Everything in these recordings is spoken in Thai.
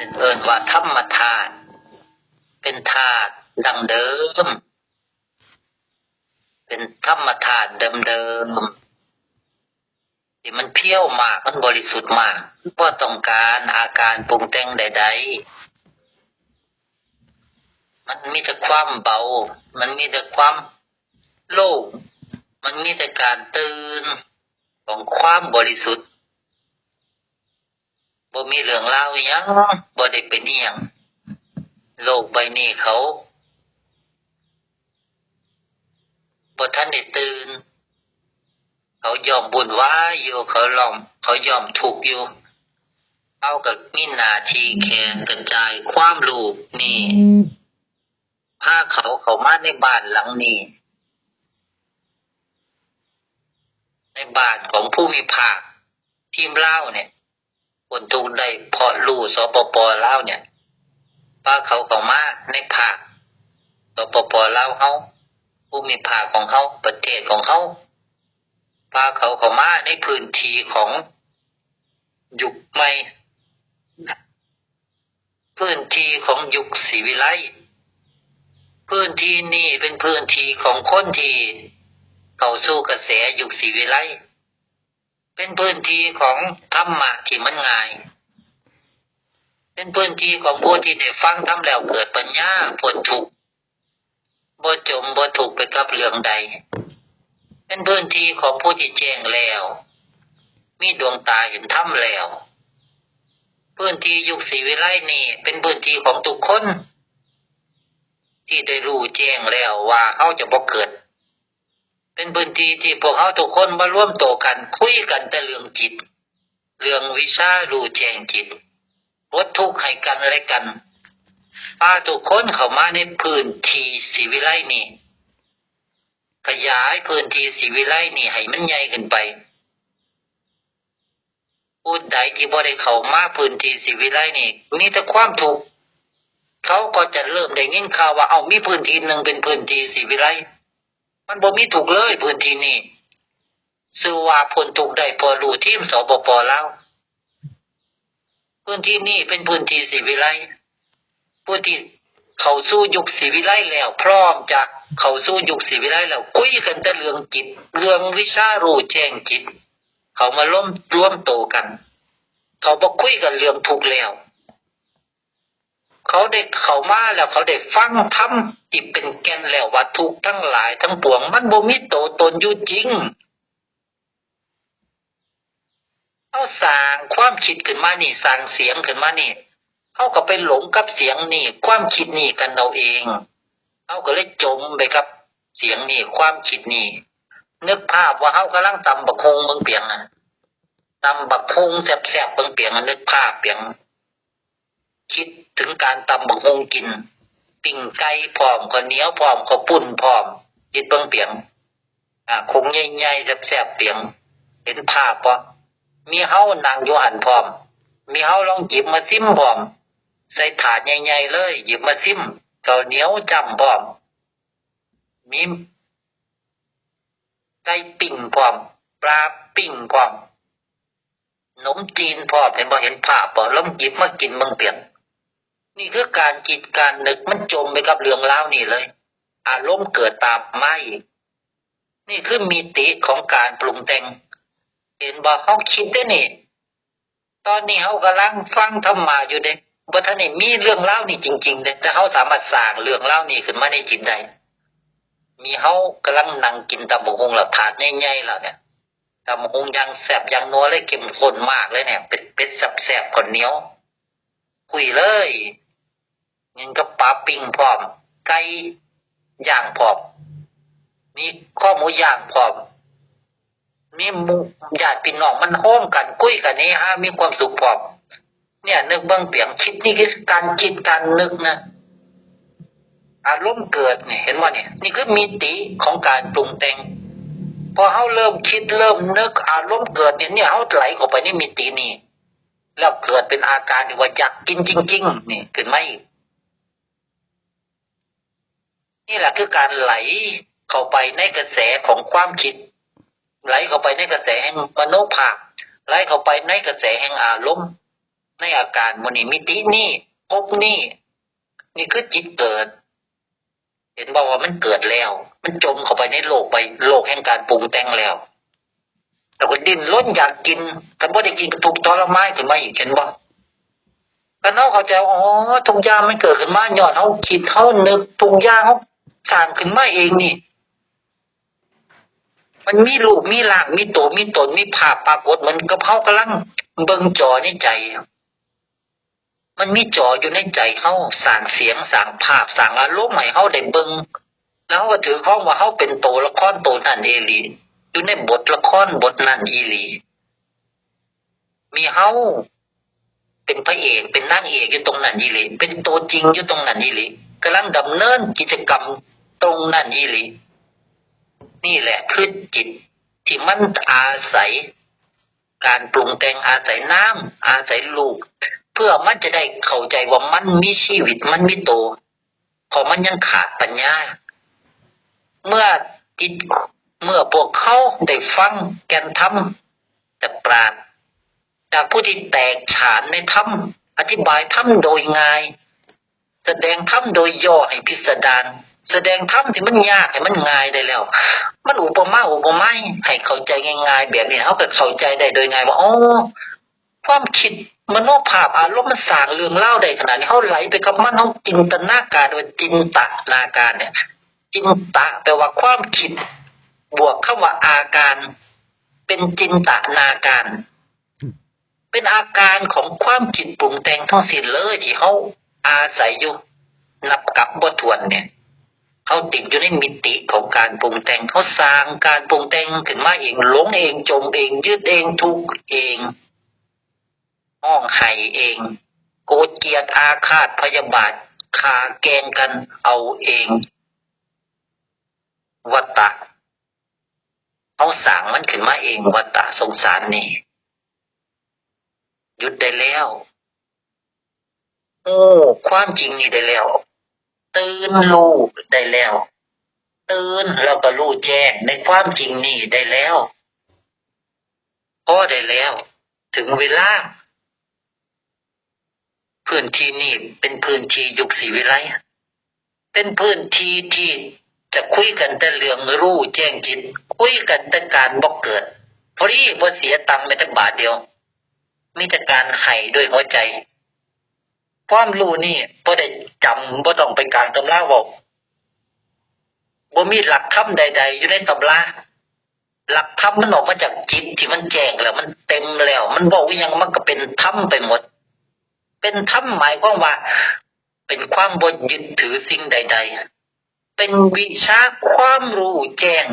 เป็นเอิ้นว่าธรรมธาตุเป็นธาตุดังเดิมเป็นธรรมธาตุเดิมๆที่มันเพี้ยวมากมันบริสุทธิ์มากบ่ต้องการอาการปรุงแต่งใดๆมันมีแต่ความเบามันมีแต่ความโล่งมันมีแต่การตื่นของความบริสุทธิ์บ่มีเรื่องราวอิหยังบ่ได้เป็นอิหยังโลกใบนี้เขาบ่ทันได้ตื่นเขายอมบุญวายอยู่เขายอมทุกข์อยู่เอาก็มีหน้าที่แค่กระจายความรู้นี่พาเขามาในบ้านหลังนี้ในบ้านของผู้มีภาคทีมลาวเนี่ยคนทุกได้เพาะรู้สปป.ลาวเนี่ยพาเขามาในภาคสปป.ลาวเฮาผู้มีภาคของเฮาประเทศของเฮาพาเขามาในพื้นที่ของยุคใหม่พื้นที่ของยุคศรีวิไลพื้นที่นี้เป็นพื้นที่ของคนที่เข้าสู่กระแสยุคศรีวิไลเป็นพื้นที่ของธรรมะที่มันง่ายเป็นพื้นที่ของผู้ที่ได้ฟังธรรมแล้วเกิดปัญญาพ้นทุกข์บ่จมบ่ทุกข์ไปกับเรื่องใดเป็นพื้นที่ของผู้ที่แจ้งแล้วมีดวงตาเห็นธรรมแล้วพื้นที่ยุคศรีวิไลนี่เป็นพื้นที่ของทุกคนที่ได้รู้แจ้งแล้วว่าเฮาจะบ่เกิดเป็นพื้นที่ที่พวกเฮาทุกคนมาร่วมโตกันคุยกันแต่เรื่องจิตเรื่องวิชารู้แจ้งจิตลดทุกข์ให้กันและกันพาทุกคนเข้ามาในพื้นที่ศรีวิไลนี่ขยายพื้นที่ศรีวิไลนี่ให้มันใหญ่ขึ้นไปผู้ใดที่บ่ได้เข้ามาพื้นที่ศรีวิไลนี่มีแต่ความทุกข์เขาก็จะเริ่มได้ยินข่าวว่ามีพื้นที่หนึ่งเป็นพื้นที่ศรีวิไลมันบ่มีทุกข์เลยพื้นที่นี้ชื่อว่าพ้นทุกข์ได้พอรู้ทีมสปป.ลาวพื้นที่นี้เป็นพื้นที่ศรีวิไลผู้ที่เข้าสู่ยุคศรีวิไลแล้วพร้อมจะเข้าสู่ยุคศรีวิไลแล้วคุยกันแต่เรื่องจิตเรื่องวิชารู้แจ้งจิตเขามาร่วมโตกันเขาบ่คุยกันเรื่องทุกข์แล้วเขาได้เข้ามาแล้วเขาได้ฟังธรรมที่เป็นแก่นแล้วว่าทุกข์ทั้งหลายทั้งปวงมันบ่มีตัวตนอยู่จริงเอาสร้างความคิดขึ้นมานี่สร้างเสียงขึ้นมานี่เขาก็ไปหลงกับเสียงนี่ความคิดนี่กันเอาเองเขาก็เลยจมไปกับเสียงนี่ความคิดนี่นึกภาพว่าเขากำลังตำบักฮุงเมืองเปียงตำบักฮุงแซ่บๆเมืองเปียงนึกภาพเปียงคิดถึงการตำบักฮุงกินปิ้งไก่พร้อมข้าวเหนียวพร้อมข้าวปุ้นพร้อมคิดเมืองเปียงคงใหญ่ๆแซ่บๆเปียงเห็นภาพบ่มีเฮานั่งอยู่หันพร้อมมีเฮาลองหยิบมาซิมพร้อมใส่ถาดใหญ่ๆเลยหยิบมาซิมข้าวเหนียวจ้ำพร้อมมีไก่ปิ้งพร้อมปลาปิ้งพร้อมขนมจีนพร้อมเห็นบ่เห็นภาพบ่แล้วหยิบมากินเมืองเปียงนี่คือการคิดการนึกมันจมไปกับเรื่องราวนี่เลยอารมณ์เกิดตามมาอีกนี่คือมิติของการปรุงแต่งเห็นบ่เฮาคิดได้นี่ตอนนี้เฮากำลังฟังธรรมะอยู่เด้บ่ทันได้มีเรื่องราวนี่จริงๆเด้แต่เฮาสามารถสร้างเรื่องราวนี่ขึ้นมาในจิตได้มีเฮากำลังนั่งกินตำบักหุ่งแล้วถาดใหญ่ๆแล้วเนี่ยตำบักหุ่งอย่างแซ่บอย่างนัวเลยเข้มข้นมากเลยเนี่ยเป็ดแซ่บๆข้าวเหนียวคุยเลยยังกับปลาปิ้งพร้อมไก่ย่างพร้อมมีข้อหมูย่างพร้อมมีหมู่ญาติพี่น้องมันโฮมกันคุยกันนี่ฮะมีความสุขพร้อมเนี่ยนึกเบิ่งเปียงคิดนี่คือการคิดการนึกนะอารมณ์เกิดเนี่ยเห็นว่าเนี่ยนี่คือมิติของการปรุงแต่งพอเฮาเริ่มคิดเริ่มนึกอารมณ์เกิดเนี่ยเฮาไหลเข้าไปในมิตินี้แล้วเกิดเป็นอาการที่ว่าอยากกินจริงๆนี่ขึ้นมาอีกนี่แหละคือการไหลเข้าไปในกระแสของความคิดไหลเข้าไปในกระแสแห่งมโนภาพไหลเข้าไปในกระแสแห่งอารมณ์ ในอาการโมนี้มิตินี่ภพนี่นี่คือจิตเกิดเห็นบอกว่ามันเกิดแล้วมันจมเข้าไปในโลกไปโลกแห่งการปรุงแต่งแล้วแต่ก็ดิ้นรนอยากกินกันบ่ได้กินก็ถูกทรมานขึ้นมาอีกเห็นบ่ก็เนาะเข้าใจอ๋อทุกอย่างมันเกิดขึ้นมาย้อนเฮาคิดเฮานึกทุกอย่างเฮาสร้างขึ้นมาเองนี่มันมีรูปมีร่างมีตัวมีตนมีภาพปรากฏเหมือนกับเฮากำลังเบิ่งจอในใจมันมีจออยู่ในใจเฮาสร้างเสียงสร้างภาพสร้างอารมณ์ให้เฮาได้เบิ่งแล้วก็ถือข้องว่าเฮาเป็นตัวละครตัวนั้นอีหลีอยู่ในบทละครบทนั้นอีหลีมีเฮาเป็นพระเอกเป็นนางเอกอยู่ตรงนั้นอีหลีเป็นตัวจริงอยู่ตรงนั้นอีหลีกำลังดำเนินกิจกรรมตรงนั้นอีหลีนี่แหละคือจิตที่มันอาศัยการปรุงแต่งอาศัยน้ำอาศัยลูกเพื่อมันจะได้เข้าใจว่ามันมีชีวิตมันมีตัวเพราะมันยังขาดปัญญาเมื่อจิตเมื่อพวกเขาได้ฟังแก่นธรรมจากปราชญ์จากผู้ที่แตกฉานในธรรมอธิบายธรรมโดยง่ายแสดงธรรมโดยย่อให้พิสดารแสดงธรรมที่มันยากให้มันง่ายได้แล้วมันอุปมาอุปไมยให้เข้าใจง่ายๆแบบนี้เขาก็เข้าใจได้โดยง่ายว่าอ๋อความคิดมโนภาพอารมณ์มันสร้างเรื่องเล่าได้ขนาดนี้เขาไหลไปกับมันเขาจินตนาการว่าจินตนาการเนี่ยจินตะแปลว่าความคิดบวกคำว่าอาการเป็นจินตนาการเป็นอาการของความคิดปรุงแต่งทั้งสิ้นเลยที่เขาอาศัยอยู่นับกับบ่ถ้วนเนี่ยเขาติดอยู่ในมิติของการปรุงแต่งเขาสร้างการปรุงแต่งขึ้นมาเองหลงเองจมเองยืดเองทุกข์เองห้องไห้เองโกรธเกลียดอาฆาตพยาบาทฆ่าแกล้งกันเอาเองวัฏฏะเขาสร้างมันขึ้นมาเองวัฏฏะสงสารนี่หยุดได้แล้วโอ้ความจริงนี่ได้แล้วตื่นรู้ได้แล้วตื่นแล้วก็รู้แจ้งในความจริงนี่ได้แล้วพอได้แล้วถึงเวลาพื้นที่นี่เป็นพื้นที่ยุคศรีวิไลเป็นพื้นที่ที่จะคุยกันแต่เรื่องรู้แจ้งจิตคุยกันแต่การบ่เกิดฟรีบ่เสียตังค์แม้แต่บาทเดียวมีแต่การให้ด้วยหัวใจความรู้นี่บ่ได้จำบ่ต้องไปกลางตำราบอกบ่มีหลักธรรมใดๆอยู่ในตำราหลักธรรมมันออกมาจากจิตที่มันแจ้งแล้วมันเต็มแล้วมันบอกว่ายังมันก็เป็นธรรมไปหมดเป็นธรรมหมายความว่าเป็นความบ่ยึดถือสิ่งใดๆเป็นวิชาความรู้แจ้ง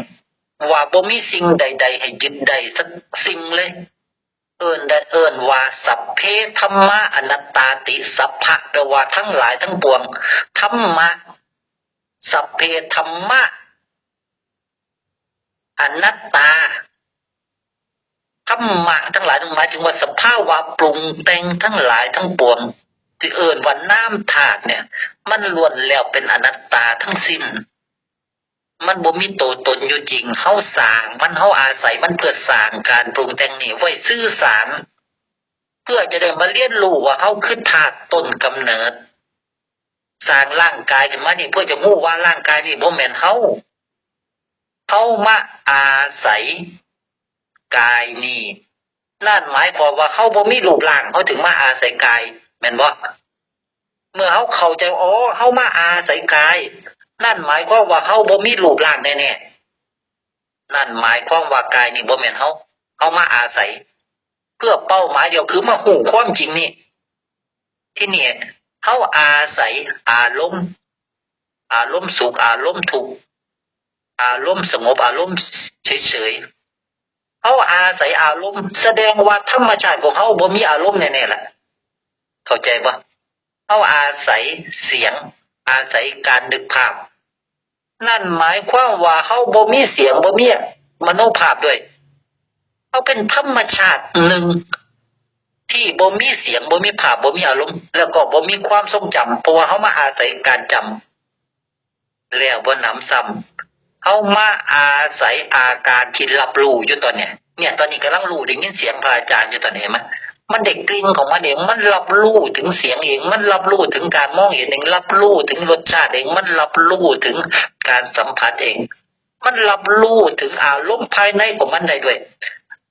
ว่าบ่มีสิ่งใดๆให้ยึดได้สักสิ่งเลยเอิ้นว่าสัพเพธัมมะอนัตตาติสัพพะแปลว่าทั้งหลายทั้งปวงธัมมะสัพเพธัมมะอนัตตาธัมมะทั้งหลายทั้งหมายถึงว่าสภาวะปรุงแต่งทั้งหลายทั้งปวงที่เอิ้นว่าน้ำธาตุเนี่ยมันล้วนแล้วเป็นอนัตตาทั้งสิ้นมันบ่มีตัวตนอยู่จริงเฮาสร้างมันเฮาอาศัยมันเพื่อสร้างการปรุงแต่งนี่ไว้สื่อสารเพื่อจะได้มาเรียนรู้ว่าเฮาคือธาตุต้นกำเนิดสร้างร่างกายขึ้นมานี่เพื่อจะรู้ว่าร่างกายนี่บ่แม่นเฮามาอาศัยกายนี่นั่นหมายความว่าเฮาบ่มีรูปร่างเฮาถึงมาอาศัยกายแม่นบ่เมื่อเฮาเข้าใจอ๋อเฮามาอาศัยกายนั่นหมายความว่าเฮาบ่มีรูปร่างแน่ๆนั่นหมายความว่ากายนี่บ่แม่นเฮามาอาศัยเพื่อเป้าหมายเดียวคือมาฮู้ความจริงนี่ที่นี่เฮาอาศัยอารมณ์สุขอารมณ์ทุกข์อารมณ์สงบอารมณ์เฉยๆเฮาอาศัยอารมณ์แสดงว่าธรรมชาติของเฮาบ่มีอารมณ์แน่ๆล่ะเข้าใจบ่เฮาอาศัยเสียงอาศัยการนึกภาพนั่นหมายความว่าเฮาบ่มีเสียงบ่มีมโนภาพด้วยเฮาเป็นธรรมชาติหนึ่งที่บ่มีเสียงบ่มีภาพบ่มีอารมณ์แล้วก็บ่มีความทรงจำเพราะว่าเฮามาอาศัยการจำแล้วบ่นำซ้ำเฮามาอาศัยอาการที่รับรู้อยู่ตอนเนี้ยตอนนี้กำลังรู้ได้ยินเสียงพระอาจารย์อยู่ตอนนี้เห็นมั้ย มันได้กลิ่นของมันเองมันรับรู้ถึงเสียงเองมันรับรู้ถึงการมองเห็นเองรับรู้ถึงรสชาติเองมันรับรู้ถึงการสัมผัสเองมันรับรู้ถึงอารมณ์ภายในของมันได้ด้วย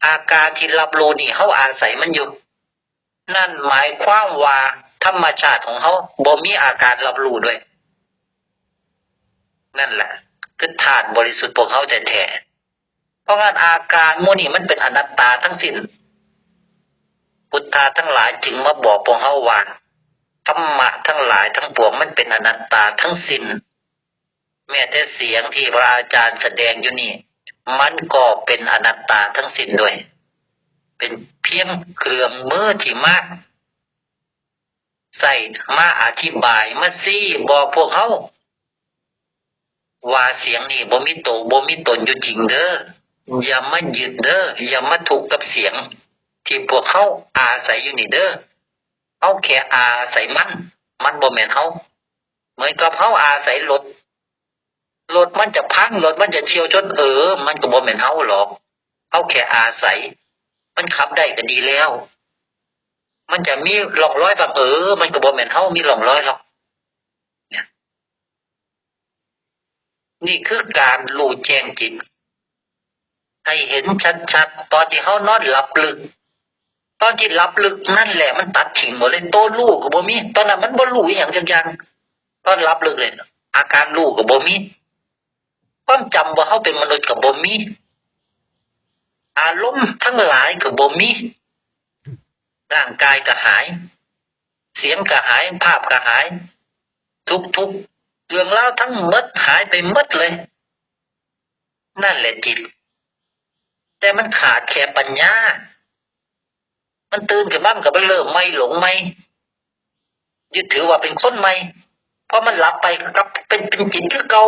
อาการที่รับรู้นี่เขาอาศัยมันอยู่นั่นหมายความว่าธรรมชาติของเขาบ่มีอาการรับรู้ด้วยนั่นแหละคือธาตุบริสุทธิ์พวกเขาแท้ๆเพราะงั้นอาการโมนี่มันเป็นอนัตตาทั้งสิ้นพุทธาทั้งหลายจึงมาบอกพวกเขาว่าธรรมะทั้งหลายทั้งปวงมันเป็นอนัตตาทั้งสิ้นแม้แต่เสียงที่พระอาจารย์แสดงอยู่นี่มันก็เป็นอนัตตาทั้งสิ้นด้วยเป็นเพียงเครื่องมือที่มากใส่มาอธิบายมาซี่บอกพวกเขาว่าเสียงนี่บ่มีตัวบ่มีตนอยู่จริงเด้ออย่ามายึดเด้ออย่ามาถูกกับเสียงที่พวกเขาอาศัยอยู่นี่เด้อเขาแค่อาศัยมันบ่แม่นเขาเหมือนกับเขาอาศัยรถมันจะพังรถมันจะเฉี่ยวชนมันก็บ่แม่นเขาหรอกเขาแค่อาศัยมันขับได้ก็ดีแล้วมันจะมีร่องรอยบ้างมันก็บ่แม่นเขามีร่องรอยหรอกเนี่ยนี่คือการรู้แจ้งจิตให้เห็นชัดๆตอนที่เขานอนหลับลึกตอนที่หลับลึกนั่นแหละมันตัดทิ้งหมดเลยโตรู้ก็บ่มีตอนนั้นมันบ่รู้อีหยังจักอย่างตอนหลับลึกเลยอาการรู้ก็บ่มีความจำว่าเขาเป็นมนุษย์ก็บ่มีอารมณ์ทั้งหลายก็บ่มีร่างกายก็หายเสียงก็หายภาพก็หายทุกเรื่องราวทั้งหมดหายไปหมดเลยนั่นแหละจิตแต่มันขาดแค่ปัญญามันตื่นขึ้นมามันก็ไปเริ่มไม่หลงไม่ยึดถือว่าเป็นคนใหม่เพราะมันหลับไปกับเป็นจิตคือเก่า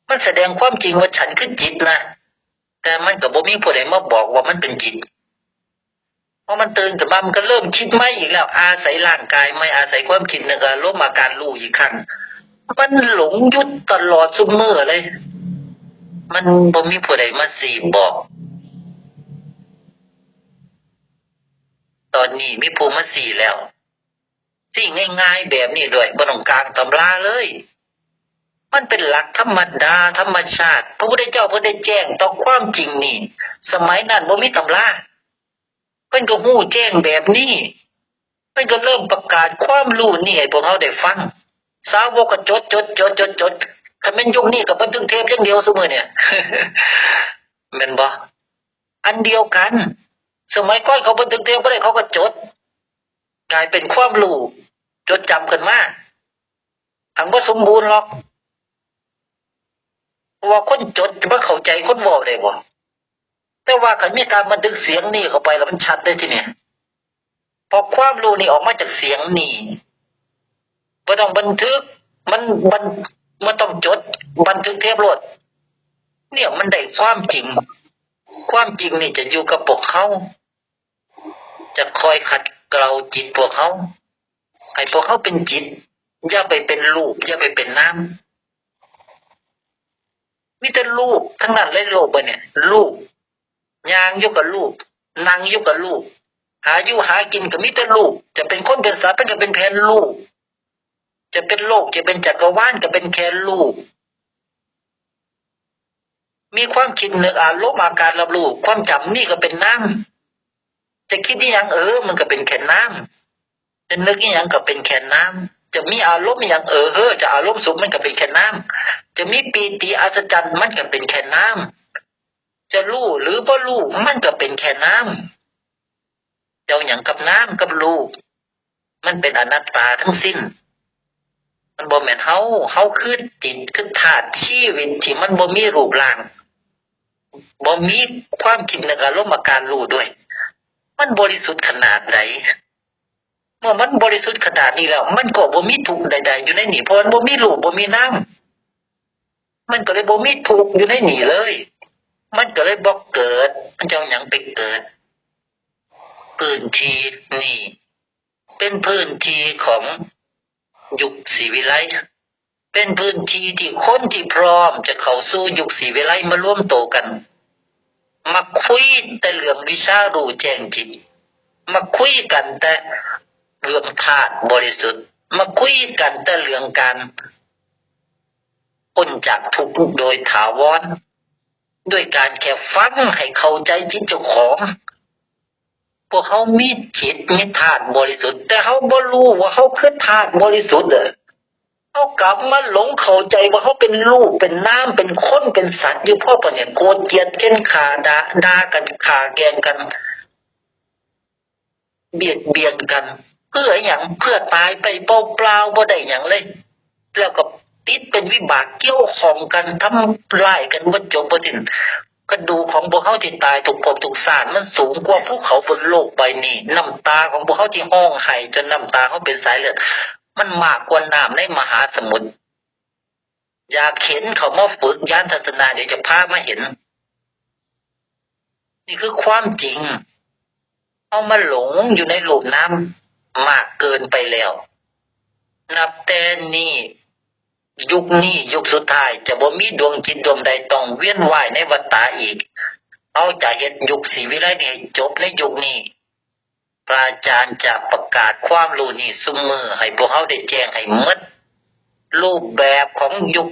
มันแสดงความจริงว่าฉันคือจิตนะแต่มันก็บ่มีผู้ใดมาบอกว่ามันเป็นจิตเพราะมันตื่นขึ้นมามันก็เริ่มคิดไม่อีกแล้วอาศัยร่างกายไม่อาศัยความคิดนึกอารมณ์อาการรู้อีกครั้งมันหลงยุดตลอดซุมื้อเลยมันบ่มีผู้ใดมาสี่บอกตอนนี้มีผู้มาสี่แล้วสี่ง่ายๆแบบนี้ด้วยบ่ต้องกลางตำราเลยมันเป็นหลักธรรมดาธรรมชาติพระพุทธเจ้าเพิ่นได้แจ้งต่อความจริงนี่สมัยนั้นบ่มีตำราเพิ่นก็ฮู้แจ้งแบบนี้เพิ่นก็เริ่มประกาศความรู้นี่ให้พวกเราได้ฟังสาวกก็จดถ้าแม่นยุคนี้ก็บันทึกเทปอย่างเดียวซุมื้อเนี่ย แม่นบ่อันเดียวกันสมัยก่อนเขาบันทึกเทปบ่ได้เขาก็จดกลายเป็นความรู้จดจำกันมาทั้งบ่สมบูรณ์หรอกเพราะว่าคนจดจะบ่เข้าใจคนเว้าได้บ่แต่ว่าคันมีการบันทึกเสียงนี่เข้าไปแล้วมันชัดเลยทีเนี่ยพอความรู้นี่ออกมาจากเสียงนี่บ่ต้องบันทึกมันต้องจดบันทึกเทปโลดเนี่ยมันได้ความจริงนี่จะอยู่กับพวกเขาจะคอยขัดเกลาจิตพวกเขาให้พวกเขาเป็นจิตอย่าไปเป็นรูปอย่าไปเป็นนามมีแต่รูปทั้งนั้นเลยโลกไปเนี่ยรูปย่างอยู่กับรูปนั่งอยู่กับรูปหาอยู่หากินก็มีแต่รูปจะเป็นคนเป็นสัตว์ก็เป็นแค่รูปจะเป็นโลกจะเป็นจักรวาลก็เป็นแค่รูปมีความคิดนึกอารมณ์อาการรับรู้ความจำนี่ก็เป็นน้ำจะคิดนี่ยังมันก็เป็นแค่น้ำจะนึกนี่ยังก็เป็นแค่น้ำจะมีอารมณ์อย่างจะอารมณ์สุขมันก็เป็นแค่น้ำจะมีปีติอัศจรรย์มันก็เป็นแค่น้ำจะรู้หรือบ่รู้มันก็เป็นแค่น้ำเจ้าอย่างกับน้ำกับรู้มันเป็นอนัตตาทั้งสิ้นมันบ่แม่นเฮาคือจิตคือธาตุชีวิตที่มันบ่มีรูปร่างบ่มีความคิดนึกอารมณ์อาการรู้ด้วยมันบริสุทธิ์ขนาดไหนเมื่อมันบริสุทธิ์ขนาดนี้แล้วมันก็บ่มีทุกข์ใดๆอยู่ในนี่เพราะมันบ่มีรูปบ่มีนามมันก็เลยบ่มีทุกข์อยู่ในนี่เลยมันก็เลยบ่เกิดมันจะเอาหยังไปเกิดพื้นที่นี่เป็นพื้นที่ของยุคศรีวิไลเป็นพื้นที่ที่คนที่พร้อมจะเข้าสู่ยุคศรีวิไลมาร่วมโตกันมาคุยแต่เรื่องวิชารู้แจ้งจิต มาคุยกันแต่เรื่องธาตุบริสุทธิ์มาคุยกันแต่เรื่องการพ้นจากทุกข์โดยถาวรด้วยการแค่ฟังให้เข้าใจจิตเจ้าของพวกเขามีจิตมีธาตุบริสุทธิ์แต่เขาบ่รู้ว่าเขาคือธาตุบริสุทธิ์เขากลับมาหลงเข้าใจว่าเขาเป็นลูกเป็นน้ำเป็นคนเป็นสัตว์อยู่พ่อปะเนี่ยโกรธเกลียดเกลียดขาด่ากันขาแกงกันเบียดกันเพื่ออย่างเพื่อตายไปเปล่าๆบ่ได้อย่างเลยแล้วก็ติดเป็นวิบากเกี่ยวข้องกันทำลายกันบ่จบบ่สิ้นกระดูกของพวกเขาที่ตายถูกภพถูกศาสตร์มันสูงกว่าภูเขาบนโลกใบนี้น้ำตาของพวกเขาที่ห้องไห้จนน้ำตาเขาเป็นสายเลือดมันมากกว่าน้ำในมหาสมุทรอยากเห็นเขามาฝึกยานทัศนาเดี๋ยวจะพามาเห็นนี่คือความจริงเอามาหลงอยู่ในหลุมน้ำมากเกินไปแล้วนับแต่นี้ยุคนี้ยุคสุดท้ายจะบ่มีดวงจิตดวงใดต้องเวียนว่ายในวัฏฏะอีกเอาจะเฮ็ดยุคศรีวิไลนี่ให้จบในยุคนี้พระอาจารย์จะประกาศความรู้นี้ซุมื้อให้พวกเฮาได้แจ้งให้หมดรูปแบบของยุค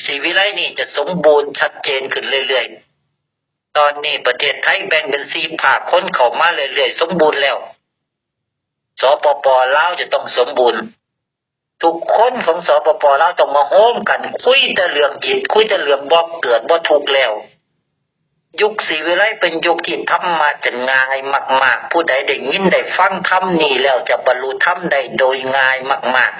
ศรีวิไลนี่จะสมบูรณ์ชัดเจนขึ้นเรื่อยๆตอนนี้ประเทศไทยแบ่งเป็น4ภาคคนเข้ามาเรื่อยๆสมบูรณ์แล้วสปป.ลาวจะต้องสมบูรณ์ทุกคนของสปป.ลาวต้องมาโฮมกันคุยแต่เรื่องจิตคุยแต่เรื่องบ่เกิดบ่ทุกข์แล้วยุคศรีวิไลเป็นยุคที่ธรรมะจะง่ายมากๆผู้ใดได้ยินได้ฟังธรรมนี้แล้วจะบรรลุธรรมได้โดยง่ายมาก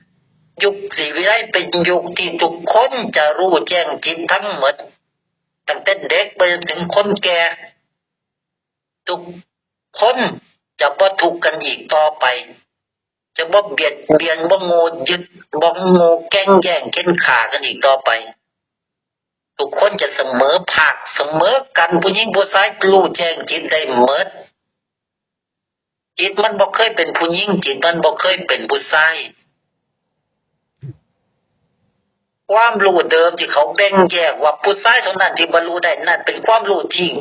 ๆยุคศรีวิไลเป็นยุคที่ทุกคนจะรู้แจ้งจิตทั้งหมดตั้งแต่เด็กไปจนถึงคนแก่ทุกคนจะบ่ทุกข์กันอีกต่อไปจะบ่เบียดเบียนบ่โง่ยึดบ่โง่แกล้งแย่งเข็นฆ่ากันอีกต่อไปทุกคนจะเสมอภาคเสมอกันผู้หญิงผู้ชายรู้แจ้งจิตได้หมดจิตมันบ่เคยเป็นผู้หญิงจิตมันบ่เคยเป็นผู้ชายความรู้เดิมที่เขาแบ่งแยกว่าผู้ชายเท่านั้นที่บรรลุได้นั่นเป็นความรู้จริง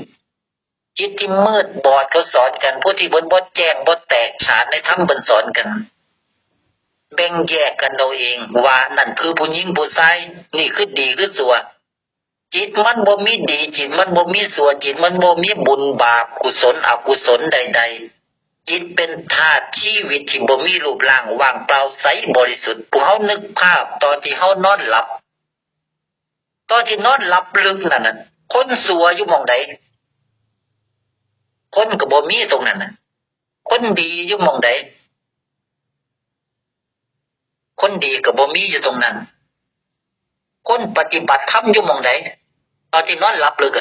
จิตที่มืดบอดเขาสอนกันผู้ที่บ่แจ้งบ่แตกฉานในธรรมเพิ่นสอนกันแบ่งแยกกันเอาเองว่านั่นคือผู้หญิงผู้ชายนี่คือดีหรือชั่วจิตมันบ่มีดีจิตมันบ่มีชั่วจิตมันบ่มีบุญบาปกุศลอกุศลใดๆจิตเป็นธาตุชีวิตที่บ่มีรูปร่างว่างเปล่าใสบริสุทธิ์พวกเฮานึกภาพตอนที่เฮานอนหลับตอนที่นอนหลับลึกนั่นน่ะคนชั่วอยู่หม้องใดคนก็บ่มีตรงนั้นน่ะคนดีอยู่หม้องใดคนดีก็บ่มีอยู่ตรงนั้นคนปฏิบัติธรรมอยู่หม้องใดตอนที่นอนหลับลึก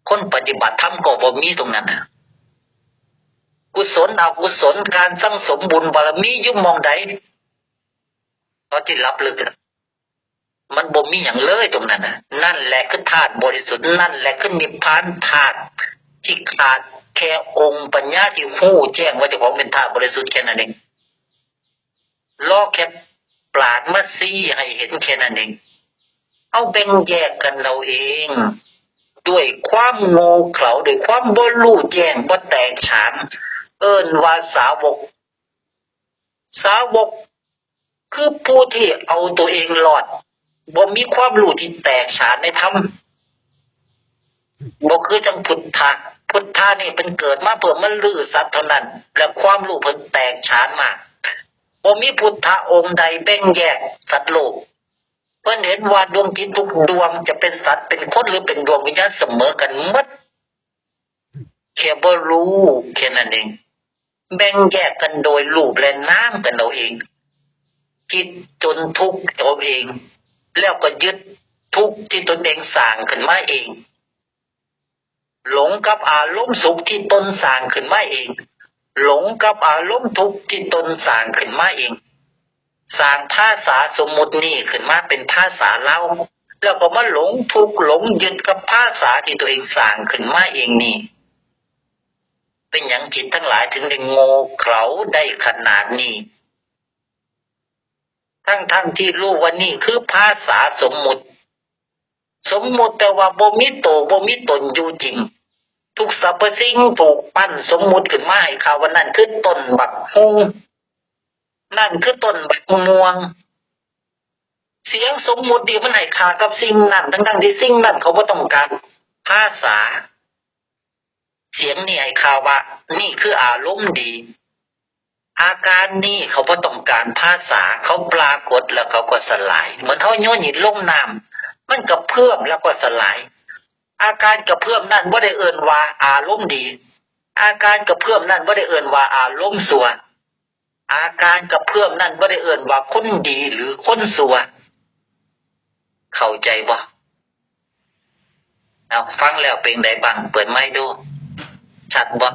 คนปฏิบัติธรรมก็บ่มีตรงนั้นน่ะกุศลอกุศลการสั่งสมบุญบารมีอยู่หม้องใดตอนที่หลับลึกมันบ่มีหยังเลยตรงนั้นน่ะนั่นแหละคือธาตุบริสุทธิ์นั่นแหละคือนิพพานธาตุที่ขาดแค่องค์ปัญญาที่ฮู้แจ้งว่าเจ้าของเป็นธาตุบริสุทธิ์แค่นั้นเองรอแค่ปราดมาซี้ให้เห็นแค่นั้นเองเอาแบ่งแยกกันเราเองด้วยความโง่เขลาด้วยความบ่รู้แจ้งบ่แตกฉานเอิ้นว่าสาวกคือผู้ที่เอาตัวเองรอดบ่มีความรู้ที่แตกฉานในธรรมบ่คือจังพุทธะนี่เป็นเกิดมาเพื่อมันลื้อสัตว์เท่านั้นและความรู้เพิ่นแตกฉานมาบ่มีพุทธะองค์ใดแบ่งแยกสัตว์โลกเพิ่นเห็นว่าดวงจิตทุกดวงจะเป็นสัตว์เป็นคนหรือเป็นดวงวิญญาณเสมอกันหมดแค่บ่รู้แค่นั้นเองแบ่งแยกกันโดยรูปและนามกันเอาเองคิดจนทุกข์เอาเองแล้วก็ยึดทุกข์ที่ตนเองสร้างขึ้นมาเองหลงกับอารมณ์สุขที่ตนสร้างขึ้นมาเองหลงกับอารมณ์ทุกข์ที่ตนสร้างขึ้นมาเองสร้างภาษาสมมุตินี่ขึ้นมาเป็นภาษาเล่าแล้วก็มาหลงทุกข์หลงยึดกับภาษาที่ตัวเองสร้างขึ้นมาเองนี่เป็นอย่างจิตทั้งหลายถึงได้โง่เขลาได้ขนาดนี้ทั้งที่รู้ว่านี่คือภาษาสมมุติแต่ว่าบ่มีโตบ่มีตนอยู่จริง ทุกสรรพสิ่งถูกปั้นสมมุติขึ้นมาให้เขาว่านั่นคือต้นบักฮุงนั่นคือต้นบักม่วงเสียงสมมุติดีมันให้ค่ากับสิ่งนั้นทั้งๆที่สิ่งนั้นเขาบ่ต้องการภาษาเสียงนี่ให้ข่าวว่านี่คืออารมณ์ดีอาการนี่เขาบ่ต้องการภาษาเขาปรากฏแล้วเขาก็สลายเหมือนเฮาโยนหินลงน้ำมันก็เพิ่มแล้วก็สลายอาการกระเพื่อมนั่นบ่ได้เอิ้นว่าอารมณ์ดีอาการกระเพื่อมนั่นบ่ได้เอิ้นว่าอารมณ์ชั่วอาการกระเพื่อมนั่นบ่ได้เอิ้นว่าคนดีหรือคนชั่วเข้าใจบ่เอาฟังแล้วเป็นไดบ้างเปิดไมค์ดูชัดบ่